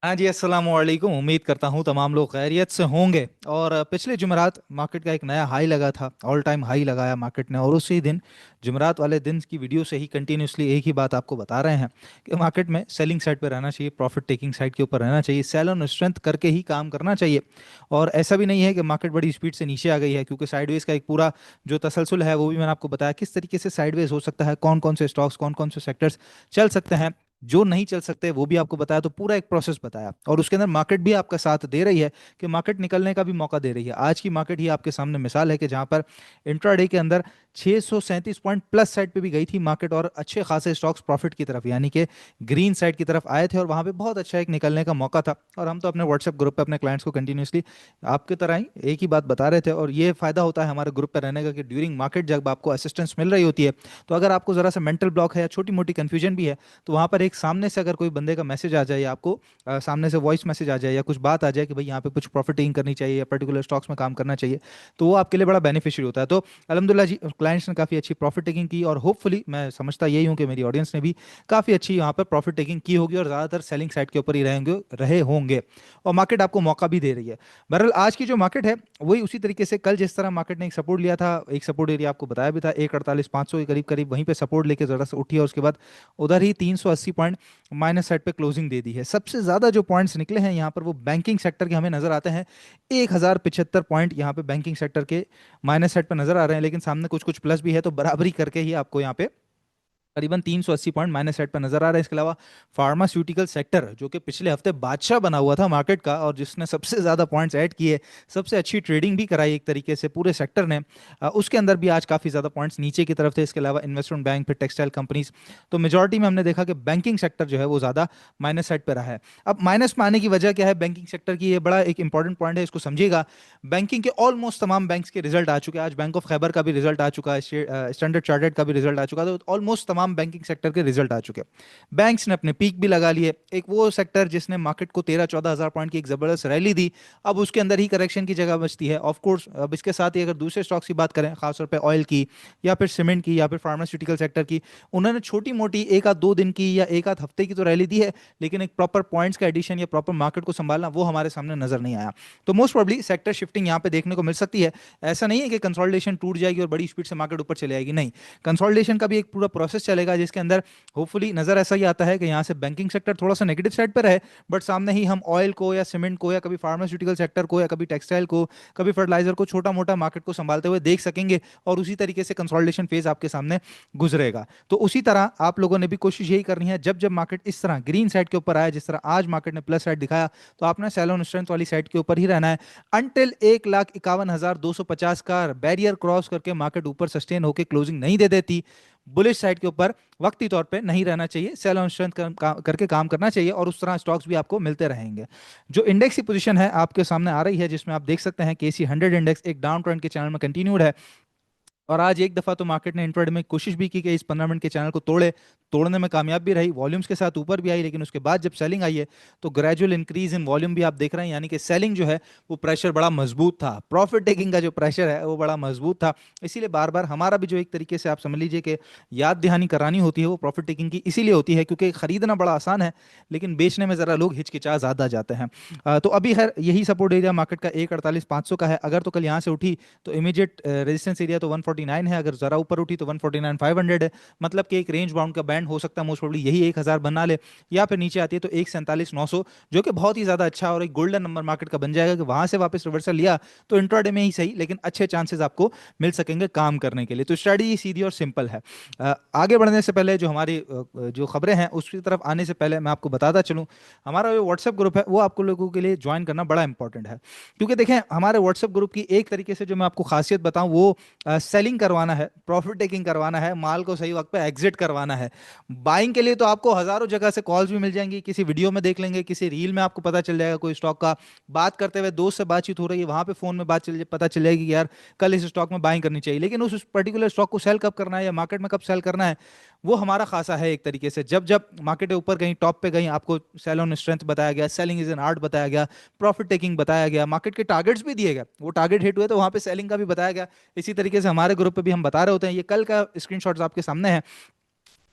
हाँ जी, अस्सलाम वालेकुम। उम्मीद करता हूँ तमाम लोग खैरियत से होंगे। और पिछले जुमेरात मार्केट का एक नया हाई लगा था, ऑल टाइम हाई लगाया मार्केट ने। और उसी दिन जुमेरात वाले दिन की वीडियो से ही कंटिन्यूसली एक ही बात आपको बता रहे हैं कि मार्केट में सेलिंग साइड पे रहना चाहिए, प्रॉफिट टेकिंग साइड के ऊपर रहना चाहिए, सेल ऑन स्ट्रेंथ करके ही काम करना चाहिए। और ऐसा भी नहीं है कि मार्केट बड़ी स्पीड से नीचे आ गई है, क्योंकि साइडवेज का एक पूरा जो तसलसल है वो भी मैंने आपको बताया किस तरीके से साइडवेज हो सकता है, कौन कौन से स्टॉक्स, कौन कौन से सेक्टर्स चल सकते हैं, जो नहीं चल सकते वो भी आपको बताया। तो पूरा एक प्रोसेस बताया, और उसके अंदर मार्केट भी आपका साथ दे रही है कि मार्केट निकलने का भी मौका दे रही है। आज की मार्केट ही आपके सामने मिसाल है कि जहां पर इंट्राडे के अंदर 637 पॉइंट प्लस साइड पे भी गई थी मार्केट, और अच्छे खासे स्टॉक्स प्रॉफिट की तरफ यानी कि ग्रीन साइड की तरफ आए थे, और वहां पे बहुत अच्छा एक निकलने का मौका था। और हम तो अपने व्हाट्सएप ग्रुप पे अपने क्लाइंट्स को कंटिन्यूसली आपकी तरह ही एक ही बात बता रहे थे। और ये फायदा होता है हमारे ग्रुप पे रहने का कि ड्यूरिंग मार्केट जब आपको असिस्टेंस मिल रही होती है, तो अगर आपको जरा सा मेंटल ब्लॉक है या छोटी मोटी कंफ्यूजन भी है, तो वहां पर एक सामने से अगर कोई बंदे का मैसेज आ जाए, या आपको सामने से वॉइस मैसेज आ जाए, या कुछ बात आ जाए कि भाई यहाँ पे कुछ प्रॉफिटिंग करनी चाहिए या पर्टिकुलर स्टॉक्स में काम करना चाहिए, तो वो आपके लिए बड़ा बेनिफिशियल होता है। तो अल्हम्दुलिल्लाह जी, क्लाइंट्स ने काफ़ी अच्छी प्रॉफिट टेकिंग की, और होपफुली मैं समझता यही हूँ कि मेरी ऑडियंस ने भी काफ़ी अच्छी यहाँ पर प्रॉफिट टेकिंग की होगी, और ज़्यादातर सेलिंग साइड के ऊपर ही रहे होंगे। और मार्केट आपको मौका भी दे रही है। बहरहाल आज की जो मार्केट है वही उसी तरीके से कल जिस तरह मार्केट ने एक सपोर्ट लिया था, एक सपोर्ट एरिया आपको बताया भी था 1,48,500 के करीब करीब, वहीं पे सपोर्ट लेके ज़रा सा उठी है। उसके बाद उधर ही 380 पॉइंट माइनस साइड पे क्लोजिंग दे दी है। सबसे ज्यादा जो पॉइंट्स निकले हैं यहाँ पर वो बैंकिंग सेक्टर के हमें नजर आते हैं। 1,075 पॉइंट यहाँ पे बैंकिंग सेक्टर के माइनस साइड पे नजर आ रहे हैं, लेकिन सामने कुछ कुछ प्लस भी है, तो बराबरी करके ही आपको यहाँ पे करीबन 380 पॉइंट माइनस साइड पर नजर आ रहा है। इसके अलावा फार्मास्यूटिकल सेक्टर, जो कि पिछले हफ्ते बादशाह बना हुआ था मार्केट का, और जिसने सबसे ज्यादा पॉइंट्स ऐड किए, सबसे अच्छी ट्रेडिंग भी कराई एक तरीके से पूरे सेक्टर ने, उसके अंदर भी आज काफी ज्यादा पॉइंट्स नीचे की तरफ थे। इसके अलावा इन्वेस्टमेंट बैंक, फिर टेक्सटाइल कंपनीज। तो मेजोरिटी में हमने देखा कि बैंकिंग सेक्टर जो है वो ज्यादा माइनस साइड पर रहा है। अब माइनस में आने की वजह क्या है बैंकिंग सेक्टर की, ये बड़ा एक इंपॉर्टेंट पॉइंट है, इसको समझिएगा। बैंकिंग के ऑलमोस्ट तमाम बैंक्स के रिजल्ट आ चुके हैं। आज बैंक ऑफ खैबर का भी रिजल्ट आ चुका है, स्टैंडर्ड चार्टर्ड का भी रिजल्ट आ चुका है। तो ऑलमोस्ट तमाम बैंकिंग सेक्टर के रिजल्ट आ चुके हैं। बैंक्स ने अपने पीक भी लगा लिए। एक वो सेक्टर जिसने मार्केट को 13-14 हज़ार पॉइंट की एक जबरदस्त रैली दी, अब उसके अंदर ही करेक्शन की जगह बचती है। ऑफ कोर्स अब इसके साथ ही अगर दूसरे स्टॉक्स की बात करें, खासतौर पे ऑयल की, या फिर सीमेंट की, या फिर फार्मास्यूटिकल सेक्टर की, उन्होंने छोटी मोटी एक आध 2 दिन की या एक आध हफ्ते की तो रैली दी है, लेकिन एक प्रॉपर पॉइंट्स का एडिशन या प्रॉपर मार्केट को संभालना वो हमारे सामने नजर नहीं आया। तो मोस्ट प्रोबेबली सेक्टर शिफ्टिंग यहाँ पे देखने को मिल सकती है। ऐसा नहीं है कि कंसोलिडेशन टूट जाएगी और बड़ी स्पीड से मार्केट ऊपर चले जाएगी, नहीं। कंसोलिडेशन का भी एक पूरा प्रोसेस चलेगा, जिसके अंदर होपफुली नजर ऐसा ही आता है कि यहाँ से बैंकिंग सेक्टर थोड़ा सा नेगेटिव साइड पर है, बट सामने ही हम ऑयल को या सीमेंट को या कभी फार्मास्यूटिकल सेक्टर को या कभी टेक्सटाइल को, कभी फर्टिलाइजर को, छोटा मोटा मार्केट को संभालते हुए देख सकेंगे, और उसी तरीके से कंसोलिडेशन फेज आपके सामने गुजरेगा। तो उसी तरह आप लोगों ने भी कोशिश यही करनी है, जब जब मार्केट इस तरह ग्रीन साइड के ऊपर आया, जिस तरह आज मार्केट ने प्लस साइड दिखाया, तो आपने सेल स्ट्रेंथ वाली साइड के ऊपर ही रहना है अनटिल 1,51,250 का बैरियर क्रॉस करके मार्केट ऊपर सस्टेन होकर क्लोजिंग नहीं दे देती। बुलिश साइड के ऊपर वक्ती तौर पे नहीं रहना चाहिए, सेल ऑन स्ट्रेंथ करके काम करना चाहिए, और उस तरह स्टॉक्स भी आपको मिलते रहेंगे। जो इंडेक्स की पोजीशन है आपके सामने आ रही है, जिसमें आप देख सकते हैं KC 100 इंडेक्स एक डाउन ट्रेंड के चैनल में कंटिन्यूड है। और आज एक दफा तो मार्केट ने इंट्राडे में कोशिश भी की कि इस 15 मिनट के चैनल को तोड़ने में कामयाब भी रही, वॉल्यूम्स के साथ ऊपर भी आई, लेकिन उसके बाद जब सेलिंग आई है तो ग्रेजुअल इंक्रीज इन वॉल्यूम भी आप देख रहे हैं, यानी कि सेलिंग जो है वो प्रेशर बड़ा मजबूत था, प्रॉफिट टेकिंग का जो प्रेशर है वो बड़ा मजबूत था। इसीलिए बार बार हमारा भी जो एक तरीके से आप समझ लीजिए कि याद दहानी करानी होती है वो प्रॉफिट टेकिंग की इसीलिए होती है, क्योंकि खरीदना बड़ा आसान है, लेकिन बेचने में जरा लोग हिचकिचा ज्यादा जाते हैं। तो अभी खैर यही सपोर्ट एरिया मार्केट का 1,48,500 का है। अगर तो कल यहाँ से उठी तो इमीडिएट रेजिस्टेंस एरिया तो 149 है, अगर जरा ऊपर उठी तो 149,500 है। मतलब कि एक रेंज बाउंड का बैंड हो सकता है, मोस्ट प्रोबेबली यही 1,000 बना ले, या फिर नीचे आती है तो 1,47,900, जो कि बहुत ही ज्यादा अच्छा और एक गोल्डन नंबर मार्केट का बन जाएगा कि वहां से वापस रिवर्सल लिया तो इंट्राडे में ही सही, लेकिन अच्छे चांसेस आपको मिल सकेंगे काम करने के लिए। तो स्ट्रेटजी सीधी और सिंपल है। आगे बढ़ने से पहले जो हमारी जो खबरें हैं उसकी तरफ आने से पहले मैं आपको बताता चलूं, हमारा जो व्हाट्सएप ग्रुप है वो आपको लोगों के लिए ज्वाइन करना बड़ा इंपॉर्टेंट है। क्योंकि देखें हमारे व्हाट्सएप ग्रुप की एक तरीके से जो मैं आपको खासियत बताऊं वो सेलिंग करवाना है, प्रॉफिट टेकिंग करवाना है, माल को सही वक्त पे एग्जिट करवाना है। बाइंग के लिए तो आपको हजारों जगह से कॉल्स भी मिल जाएंगी, किसी वीडियो में देख लेंगे, किसी रील में आपको पता चल जाएगा कोई स्टॉक का, बात करते हुए दोस्त से बातचीत हो रही है वहां पे फोन में पता चल जाएगी कि यार कल इस स्टॉक में बाइंग करनी चाहिए, लेकिन उस पर्टिकुलर स्टॉक को सेल कब करना है या मार्केट में कब सेल करना है वो हमारा खासा है। एक तरीके से जब जब मार्केट ऊपर गई, टॉप पे गई, आपको सेल ऑन स्ट्रेंथ बताया गया, सेलिंग इज एन आर्ट बताया गया, प्रॉफिट टेकिंग बताया गया, मार्केट के टारगेट्स भी दिए गए, वो टारगेट हिट हुए तो वहां पे सेलिंग का भी बताया गया। इसी तरीके से हमारे ग्रुप पे भी हम बता रहे होते हैं, ये कल का स्क्रीनशॉट्स आपके सामने है।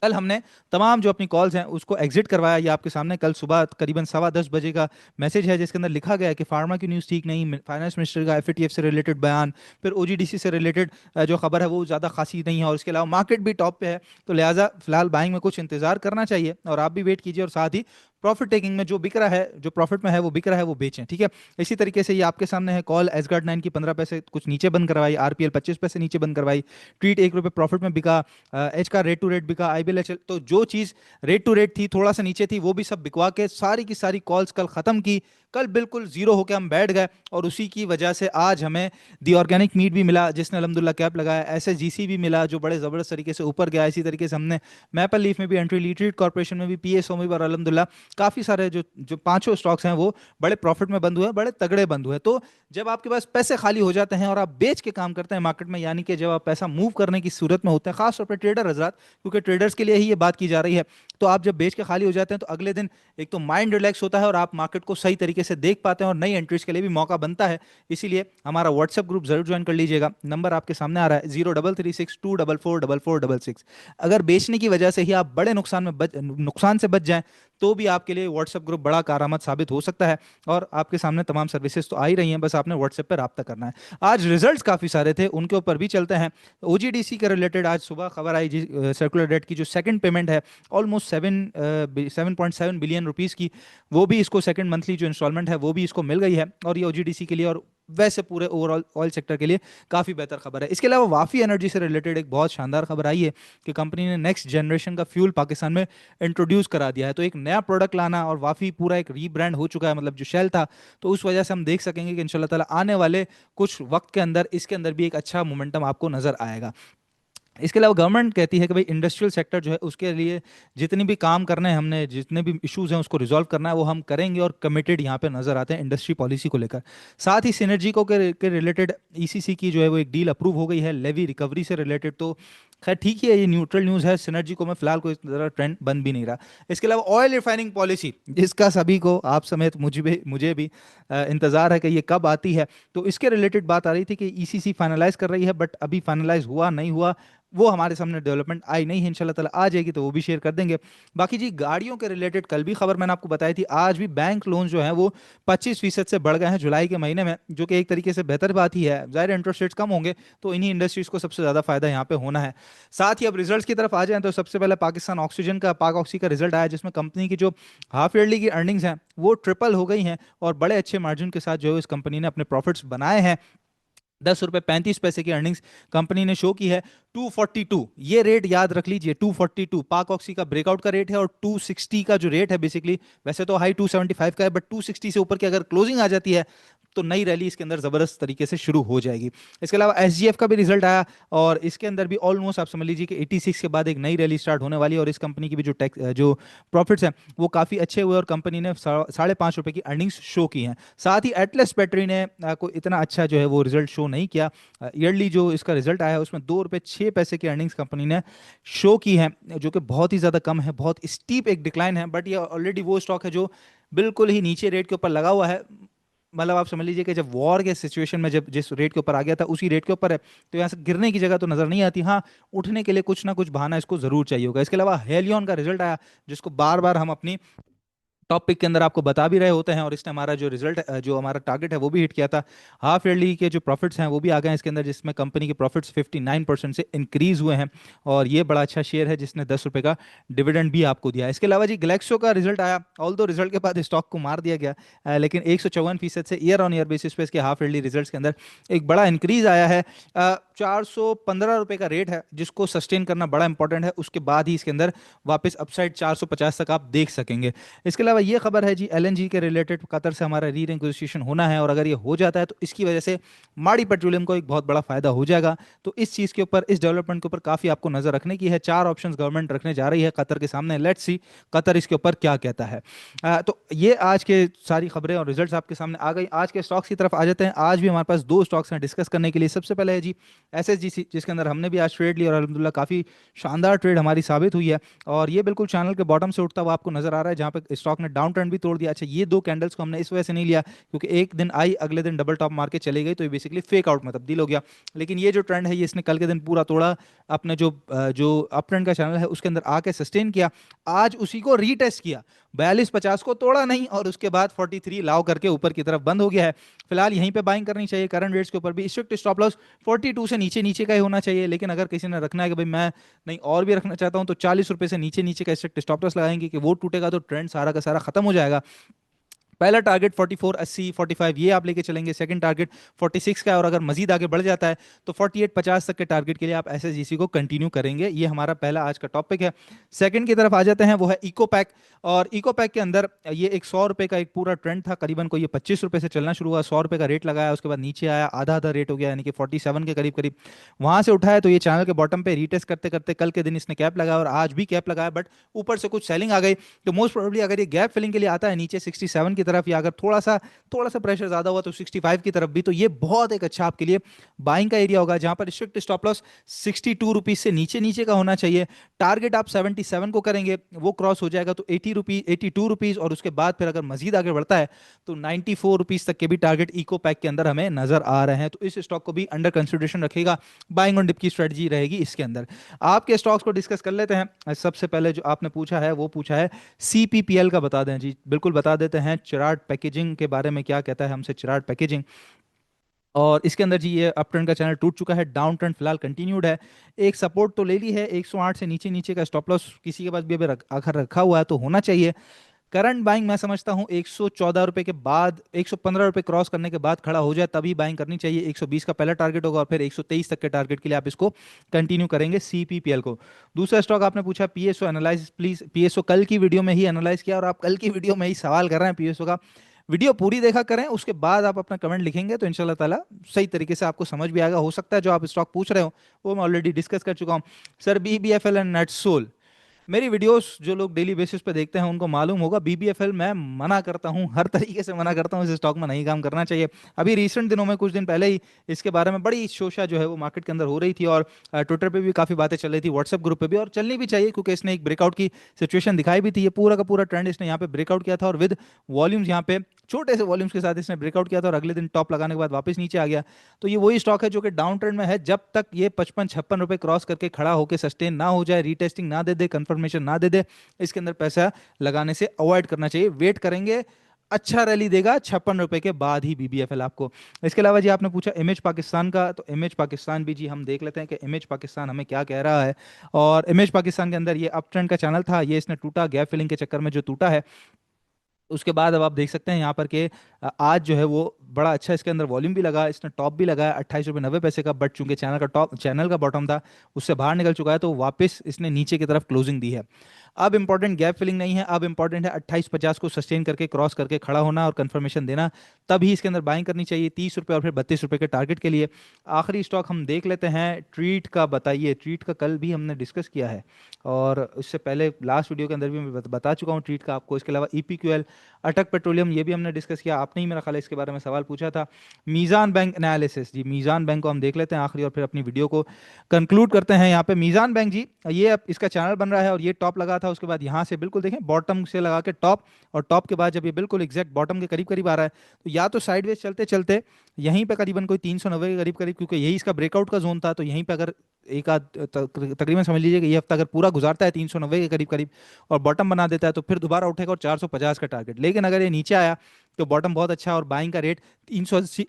कल हमने तमाम जो अपनी कॉल्स हैं उसको एग्जिट करवाया। ये आपके सामने कल सुबह करीबन 10:15 बजे का मैसेज है, जिसके अंदर लिखा गया है कि फार्मा की न्यूज़ ठीक नहीं, फाइनेंस मिनिस्टर का एफएटीएफ से रिलेटेड बयान, फिर ओजीडीसी से रिलेटेड जो खबर है वो ज़्यादा खासी नहीं है, और इसके अलावा मार्केट भी टॉप पे है। तो लिहाजा फिलहाल बाइंग में कुछ इंतजार करना चाहिए, और आप भी वेट कीजिए, और साथ ही प्रॉफिट टेकिंग में जो बिक रहा है, जो प्रॉफिट में है वो बिक रहा है, वो बेचें, ठीक है। इसी तरीके से ये आपके सामने है कॉल एसगार्ड 9 की 15 पैसे कुछ नीचे बंद करवाई, आरपीएल 25 पैसे नीचे बंद करवाई, ट्वीट 1 रुपये प्रॉफिट में बिका, एच का रेट टू रेट बिका, आईबीएल। तो जो चीज रेट टू रेट थी, थोड़ा सा नीचे थी, वो भी सब बिकवा के सारी की सारी कॉल्स कल खत्म की। कल बिल्कुल जीरो होके हम बैठ गए, और उसी की वजह से आज हमें दी ऑर्गेनिक मीट भी मिला जिसने अलहमदुल्ला कैप लगाया, एसएसजीसी भी मिला जो बड़े जबरदस्त तरीके से ऊपर गया। इसी तरीके से हमने मैपल लीफ में भी एंट्री ली, ट्रीट कॉर्पोरेशन में भी, पीएसओ में भी, और अलहमदुल्ला काफी सारे जो जो पांचों स्टॉक्स हैं वो बड़े प्रॉफिट में बंद हुए, बड़े तगड़े बंद हुए। तो जब आपके पास पैसे खाली हो जाते हैं और आप बेच के काम करते हैं मार्केट में, यानी कि जब आप पैसा मूव करने की सूरत में होते हैं, खासतौर पर ट्रेडर हजरात, क्योंकि ट्रेडर्स के लिए ही ये बात की जा रही है, तो आप जब बेच के खाली हो जाते हैं तो अगले दिन एक तो माइंड रिलैक्स होता है और आप मार्केट को सही तरीके से देख पाते हैं, और नई एंट्रीज के लिए भी मौका बनता है। इसीलिए हमारा व्हाट्सएप ग्रुप जरूर ज्वाइन कर लीजिएगा। नंबर आपके सामने आ रहा है 0336244444। अगर बेचने की वजह से ही आप बड़े नुकसान से बच जाएं, तो भी आपके लिए व्हाट्सएप ग्रुप बड़ा कारआमद साबित हो सकता है। और आपके सामने तमाम सर्विसेज तो आ ही रही हैं, बस आपने व्हाट्सएप पर रब्ता करना है। आज रिजल्ट्स काफ़ी सारे थे, उनके ऊपर भी चलते हैं। ओजीडीसी के रिलेटेड आज सुबह खबर आई जी, सर्कुलर डेट की जो सेकंड पेमेंट है ऑलमोस्ट 7.7 बिलियन रुपीस की, वो भी इसको सेकंड मंथली जो इंस्टॉलमेंट है वो भी इसको मिल गई है, और ये ओजीडीसी के लिए और वैसे पूरे ओवरऑल ऑयल सेक्टर के लिए काफ़ी बेहतर खबर है। इसके अलावा वाफी एनर्जी से रिलेटेड एक बहुत शानदार खबर आई है कि कंपनी ने नेक्स्ट जनरेशन का फ्यूल पाकिस्तान में इंट्रोड्यूस करा दिया है। तो एक नया प्रोडक्ट लाना, और वाफी पूरा एक रीब्रांड हो चुका है, मतलब जो शेल था, तो उस वजह से हम देख सकेंगे कि इंशाल्लाह ताला आने वाले कुछ वक्त के अंदर इसके अंदर भी एक अच्छा मोमेंटम आपको नजर आएगा। इसके अलावा गवर्नमेंट कहती है कि भाई इंडस्ट्रियल सेक्टर जो है उसके लिए जितनी भी काम करने हैं, हमने जितने भी इश्यूज हैं उसको रिजॉल्व करना है, वो हम करेंगे, और कमिटेड यहाँ पे नजर आते हैं इंडस्ट्री पॉलिसी को लेकर। साथ ही सिनर्जी को के रिलेटेड ईसीसी की जो है वो एक डील अप्रूव हो गई है लेवी रिकवरी से रिलेटेड। तो खैर ठीक ही है, ये न्यूट्रल न्यूज़ है, सिनर्जी को में फिलहाल कोई तरह ट्रेंड बन भी नहीं रहा। इसके अलावा ऑयल रिफाइनिंग पॉलिसी, जिसका सभी को, आप समेत मुझे भी इंतजार है कि ये कब आती है। तो इसके रिलेटेड बात आ रही थी कि ईसीसी फाइनलाइज कर रही है, बट अभी फाइनलाइज हुआ नहीं हुआ, वो हमारे सामने डेवलपमेंट आई नहीं है। इंशाल्लाह ताला आ जाएगी तो वो भी शेयर कर देंगे। बाकी जी गाड़ियों के रिलेटेड कल भी खबर मैंने आपको बताई थी, आज भी बैंक लोन जो है वो 25% से बढ़ गए हैं जुलाई के महीने में, जो कि एक तरीके से बेहतर बात ही है। जाहिर इंटरेस्ट रेट्स कम होंगे तो इन्हीं इंडस्ट्रीज को सबसे ज्यादा फायदा यहाँ पे होना है। साथ ही अब रिजल्ट्स की तरफ आ जाएं तो सबसे पहले पाकिस्तान ऑक्सीजन का पाक ऑक्सी का रिजल्ट आया, जिसमें कंपनी की जो हाफ ईयरली की अर्निंग्स हैं वो ट्रिपल हो गई हैं, और बड़े अच्छे मार्जिन के साथ जो है इस कंपनी ने अपने प्रॉफिट्स बनाए हैं। 10 रुपये 35 पैसे की अर्निंग्स कंपनी ने शो की है। 242 ये रेट याद रख लीजिए, 242 पाक ऑक्सी का ब्रेकआउट का रेट है, और 260 का जो रेट है बेसिकली, वैसे तो हाई 275 का है, बट 260 से ऊपर की अगर क्लोजिंग आ जाती है तो नई रैली इसके अंदर जबरदस्त तरीके से शुरू हो जाएगी। इसके अलावा एसजीएफ का भी रिजल्ट आया, और इसके अंदर भी ऑलमोस्ट आप समझ लीजिए कि 86 के बाद एक नई रैली स्टार्ट होने वाली है, और इस कंपनी की भी जो प्रॉफिट्स हैं वो काफ़ी अच्छे हुए, और कंपनी ने ₹5.5 की अर्निंग्स शो की हैं। साथ ही एटलस बैटरी ने कोई इतना अच्छा जो है वो रिजल्ट शो नहीं किया। ईयरली जो इसका रिजल्ट आया है उसमें ₹2.06 की अर्निंग्स कंपनी ने शो की है, जो कि बहुत ही ज़्यादा कम है, बहुत स्टीप एक डिक्लाइन है। बट ये ऑलरेडी वो स्टॉक है जो बिल्कुल ही नीचे रेट के ऊपर लगा हुआ है। मतलब आप समझ लीजिए कि जब वॉर के सिचुएशन में जब जिस रेट के ऊपर आ गया था उसी रेट के ऊपर है, तो यहाँ से गिरने की जगह तो नजर नहीं आती। हाँ, उठने के लिए कुछ ना कुछ बहाना इसको जरूर चाहिए होगा। इसके अलावा हेलियन का रिजल्ट आया, जिसको बार बार हम अपनी टॉपिक के अंदर आपको बता भी रहे होते हैं, और इसने हमारा जो रिजल्ट, जो हमारा टारगेट है वो भी हिट किया था। हाफ ईयरली के जो प्रॉफिट्स हैं वो भी आ गए हैं इसके अंदर, जिसमें कंपनी के प्रॉफिट्स 59% से इंक्रीज हुए हैं, और ये बड़ा अच्छा शेयर है जिसने ₹10 का डिविडेंड भी आपको दिया है। इसके अलावा जी ग्लेक्सो का रिजल्ट आया, ऑल दो रिजल्ट के बाद स्टॉक को मार दिया गया, लेकिन 154% से ईयर ऑन ईयर बेसिस पे इसके हाफ ईयरली रिजल्ट के अंदर एक बड़ा इंक्रीज आया है। ₹415 का रेट है जिसको सस्टेन करना बड़ा इंपॉर्टेंट है, उसके बाद ही इसके अंदर वापस अपसाइड 450 तक आप देख सकेंगे। इसके अलावा ये खबर है जी एलएनजी के रिलेटेड, कतर से हमारा री नेगोशिएशन होना है, और अगर ये हो जाता है तो इसकी वजह से माड़ी पेट्रोलियम को एक बहुत बड़ा फायदा हो जाएगा। तो इस चीज़ के ऊपर, इस डेवलपमेंट के ऊपर काफ़ी आपको नजर रखने की है। 4 ऑप्शंस गवर्नमेंट रखने जा रही है कतर के सामने, लेट्स सी कतर इसके ऊपर क्या कहता है। तो ये आज के सारी खबरें और रिजल्ट्स आपके सामने आ गई। आज के स्टॉक्स की तरफ आ जाते हैं। आज भी हमारे पास दो स्टॉक्स हैं डिस्कस करने के लिए। सबसे पहले है जी एसएसजीसी, जिसके अंदर हमने भी आज ट्रेड लिया और अल्हम्दुलिल्लाह काफ़ी शानदार ट्रेड हमारी साबित हुई है। और ये बिल्कुल चैनल के बॉटम से उठता हुआ आपको नजर आ रहा है, जहाँ पे स्टॉक ने डाउन ट्रेंड भी तोड़ दिया। अच्छा, ये दो कैंडल्स को हमने इस वजह से नहीं लिया क्योंकि एक दिन आई, अगले दिन डबल टॉप मार के चली गई, तो ये बेसिकली फेक आउट में तब्दील हो गया। लेकिन ये जो ट्रेंड है ये इसने कल के दिन पूरा तोड़ा, अपने जो अप ट्रेंड का चैनल है उसके अंदर आके सस्टेन किया, आज उसी को रीटेस्ट किया, 42.50 को तोड़ा नहीं और उसके बाद 43 लाव करके ऊपर की तरफ बंद हो गया है। फिलहाल यहीं पे बाइंग करनी चाहिए। करंट रेट्स के ऊपर भी स्ट्रिक्ट स्टॉप लॉस 42 से नीचे नीचे का ही होना चाहिए। लेकिन अगर किसी ने रखना है कि भाई मैं नहीं और भी रखना चाहता हूं, तो 40 रुपए से नीचे नीचे का स्ट्रिक्ट स्टॉप लॉस लगाएंगे कि वो टूटेगा तो ट्रेंड सारा का सारा खत्म हो जाएगा। पहला टारगेट 44.80 45 ये आप लेके चलेंगे, सेकंड टारगेट 46 का है, और अगर मजीद आगे बढ़ जाता है तो 48.50 तक के टारगेट के लिए आप एसएसजीसी को कंटिन्यू करेंगे। ये हमारा पहला आज का टॉपिक है। सेकंड की तरफ आ जाते हैं, वो है इको पैक। और इको पैक के अंदर ये एक 100 रुपए का एक पूरा ट्रेंड था, करीबन को ये 25 रुपए से चलना शुरू हुआ, 100 रुपए का रेट लगाया, उसके बाद नीचे आया, आधा आधा रेट हो गया, यानी कि 47 के करीब करीब वहां से उठाया। तो ये चैनल के बॉटम पे रीटेस्ट करते करते कल के दिन इसने कैप लगाया और आज भी कैप लगाया, बट ऊपर से कुछ सेलिंग आ गई। तो मोस्ट प्रोबेबली अगर ये गैप फिलिंग के लिए आता है नीचे 67 की तरफ, या अगर थोड़ा सा प्रेशर ज्यादा हुआ तो 65 की तरफ भी, तो ये बहुत एक अच्छा आपके लिए बाइंग का एरिया होगा, जहां पर स्ट्रिक्ट स्टॉप लॉस 62 रुपीज से नीचे नीचे का होना चाहिए। टारगेट आप 77 को करेंगे, वो क्रॉस हो जाएगा तो 80 रुपीज 82 रुपीज, और उसके बाद फिर अगर मजीद आगे बढ़ता है तो 94 रुपीज तक के भी टारगेट इको पैक के अंदर हमें नजर आ रहे हैं। तो इस स्टॉक को भी अंडर कंसिडरेशन रखेगा, बाइंग ऑन डिप की स्ट्रेटजी रहेगी इसके अंदर। आपके स्टॉक्स को डिस्कस कर लेते हैं। सबसे पहले जो आपने पूछा है वो पूछा है सीपीपीएल का, बता दें जी, बिल्कुल बता देते हैं। चिराग पैकेजिंग के बारे में क्या कहता है हमसे चिराग पैकेजिंग, और इसके अंदर जी ये अप ट्रेंड का चैनल टूट चुका है, डाउन ट्रेंड फिलहाल कंटिन्यूड है। एक सपोर्ट तो ले ली है 108 से नीचे नीचे का स्टॉप लॉस किसी के पास भी अभी आखिर रखा हुआ है तो होना चाहिए। करंट बाइंग मैं समझता हूं 114 रुपए के बाद, 115 रुपए क्रॉस करने के बाद खड़ा हो जाए तभी बाइंग करनी चाहिए। 120 का पहला टारगेट होगा और फिर 123 तक के टारगेट के लिए आप इसको कंटिन्यू करेंगे सीपीपीएल को। दूसरा स्टॉक आपने पूछा पीएसओ एनालाइज प्लीज। पीएसओ कल की वीडियो में ही एनालाइज किया और आप कल की वीडियो में ही सवाल कर रहे हैं पीएसओ का। वीडियो पूरी देखा करें, उसके बाद आप अपना कमेंट लिखेंगे तो इंशाल्लाह ताला सही तरीके से आपको समझ भी आएगा। हो सकता है जो आप स्टॉक पूछ रहे हो वो मैं ऑलरेडी डिस्कस कर चुका हूँ। सर बीबीएफएल एंड नेटसोल, मेरी वीडियोस जो लोग डेली बेसिस पे देखते हैं उनको मालूम होगा, बीबीएफएल मैं मना करता हूं, हर तरीके से मना करता हूं, इस स्टॉक में नहीं काम करना चाहिए। अभी रिसेंट दिनों में कुछ दिन पहले ही इसके बारे में बड़ी शोशा जो है वो मार्केट के अंदर हो रही थी, और ट्विटर पे भी काफ़ी बातें चल रही थी, व्हाट्सएप ग्रुप पे भी, और चलनी भी चाहिए क्योंकि इसने एक ब्रेकआउट की सिचुएशन दिखाई भी थी। ये पूरा का पूरा ट्रेंड इसने यहाँ पे ब्रेकआउट किया था और विद वॉल्यूम्स यहाँ पे छोटे से वॉल्यूम्स के साथ इसने ब्रेकआउट किया था और अगले दिन टॉप लगाने के बाद वापस नीचे आ गया। तो ये वही स्टॉक है जो कि डाउन ट्रेंड में है। जब तक ये 55-56 रुपए क्रॉस करके खड़ा होकर सस्टेन ना हो जाए, रीटेस्टिंग ना दे दे, कंफर्मेशन ना दे दे, इसके अंदर पैसा लगाने से अवॉइड करना चाहिए। वेट करेंगे, अच्छा रैली देगा 56 रुपए के बाद ही बीबीएफएल आपको। इसके अलावा जी आपने पूछा इमेज पाकिस्तान का, तो इमेज पाकिस्तान भी जी हम देख लेते हैं कि इमेज पाकिस्तान हमें क्या कह रहा है। और इमेज पाकिस्तान के अंदर ये अप ट्रेंड का चैनल था, ये इसने टूटा, गैप फिलिंग के चक्कर में जो टूटा है। उसके बाद अब आप देख सकते हैं यहाँ पर कि आज जो है वो बड़ा अच्छा इसके अंदर वॉल्यूम भी लगा, इसने टॉप भी लगाया 28 रुपये 90 पैसे का, बट चूंकि चैनल का बॉटम था उससे बाहर निकल चुका है तो वापस इसने नीचे की तरफ क्लोजिंग दी है। अब इंपॉर्टेंट गैप फिलिंग नहीं है, अब इंपॉर्टेंट है 28-50 को सस्टेन करके क्रॉस करके खड़ा होना और कंफर्मेशन देना, तभी इसके अंदर बाइंग करनी चाहिए 30 रुपये और फिर 32 रुपये के टारगेट के लिए। आखिरी स्टॉक हम देख लेते हैं ट्रीट का। बताइए, ट्रीट का कल भी हमने डिस्कस किया है और उससे पहले लास्ट वीडियो के अंदर भी मैं बता चुका हूँ ट्रीट का आपको। इसके अलावा ईपीक्यूएल, अटक पेट्रोलियम, ये भी हमने डिस्कस किया, आपने ही मेरा ख्याल है इसके बारे में सवाल पूछा था। मीज़ान बैंक एनालिसिस जी, मीज़ान बैंक को हम देख लेते हैं आखिरी और फिर अपनी वीडियो को कंक्लूड करते हैं। यहाँ पे मीज़ान बैंक जी, ये अब इसका चैनल बन रहा है और ये टॉप लगा था, उसके बाद यहाँ से बिल्कुल देखें बॉटम से लगा के टॉप, और टॉप के बाद जब ये बिल्कुल एग्जैक्ट बॉटम के करीब करीब आ रहा है तो या तो साइडवेज चलते चलते यहीं पे करीबन कोई 390 के करीब करीब, क्योंकि यही इसका ब्रेकआउट का जोन था, तो यहीं पे अगर एक आध तकरीबन समझ लीजिए कि ये हफ्ता अगर पूरा गुजारता है 390 के करीब करीब और बॉटम बना देता है तो फिर दोबारा उठेगा और 450 का टारगेट। लेकिन अगर ये नीचे आया तो बॉटम बहुत अच्छा है और बाइंग का रेट 380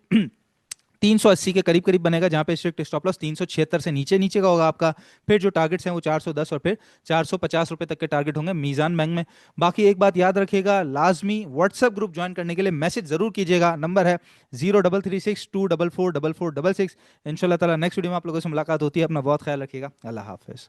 380 के करीब करीब बनेगा, जहां पे स्ट्रिक्ट स्टॉप लॉस 376 से नीचे नीचे का होगा आपका। फिर जो टारगेट्स हैं वो 410 और फिर 450 रुपए तक के टारगेट होंगे मीज़ान बैंक में। बाकी एक बात याद रखिएगा, लाजमी व्हाट्सएप ग्रुप ज्वाइन करने के लिए मैसेज जरूर कीजिएगा, नंबर है 0336244466। इंशाल्लाह ताला नेक्स्ट वीडियो में आप लोगों से मुलाकात होती है। अपना बहुत ख्याल रखिएगा, अल्लाह हाफिज।